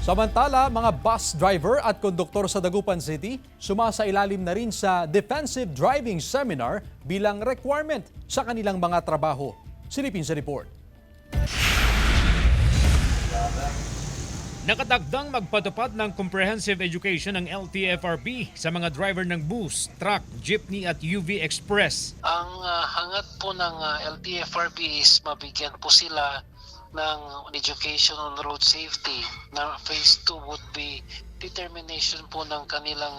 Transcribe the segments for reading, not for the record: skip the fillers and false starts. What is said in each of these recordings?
Samantala, mga bus driver at konduktor sa Dagupan City sumasailalim na rin sa Defensive Driving Seminar bilang requirement sa kanilang mga trabaho. Silipin sa report. Nakatagdang magpatupad ng comprehensive education ng LTFRB sa mga driver ng bus, truck, jeepney at UV Express. Ang hangat po ng LTFRB is mabigyan po sila ng education on road safety. Na phase 2 would be determination po ng kanilang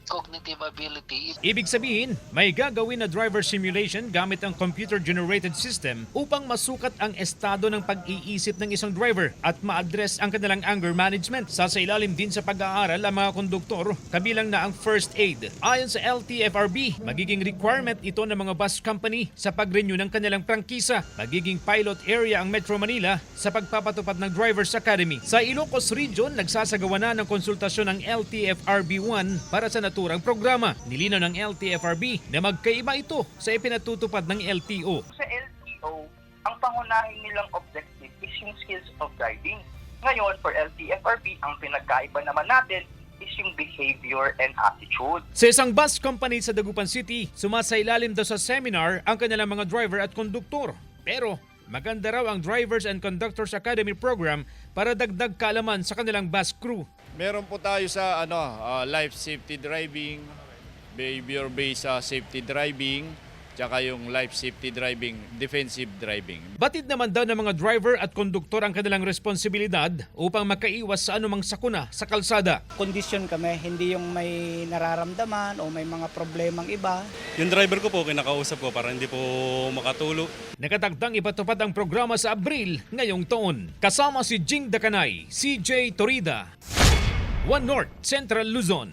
cognitive ability. Ibig sabihin, may gagawin na driver simulation gamit ang computer-generated system upang masukat ang estado ng pag-iisip ng isang driver at ma-address ang kanilang anger management. Sasailalim din sa pag-aaral ang mga konduktor, kabilang na ang first aid. Ayon sa LTFRB, magiging requirement ito ng mga bus company sa pag-renew ng kanilang prangkisa. Magiging pilot area ang Metro Manila sa pagpapatupad ng Drivers Academy. Sa Ilocos Region, nagsasagawa na ng konsultasyon ng LTFRB-1 para sa naturang programa. Nilinaw ng LTFRB na magkaiba ito sa ipinatutupad ng LTO. Sa LTO, ang pangunahing nilang objective is yung skills of driving. Ngayon, for LTFRB, ang pinagkaiba naman natin is yung behavior and attitude. Sa isang bus company sa Dagupan City, sumasailalim daw sa seminar ang kanilang mga driver at konduktor. Pero maganda raw ang Drivers and Conductors Academy program para dagdag kaalaman sa kanilang bus crew. Meron po tayo sa life safety driving, behavior-based safety driving, tsaka yung life safety driving, defensive driving. Batid naman daw ng mga driver at konduktor ang kanilang responsibilidad upang makaiwas sa anumang sakuna sa kalsada. Kondisyon kami, hindi yung may nararamdaman o may mga problemang iba. Yung driver ko po, kinakausap ko para hindi po makatulog. Nakatagdang ipatupad ang programa sa Abril ngayong taon. Kasama si Jing Dacanay, CJ Torida, One North, Central Luzon.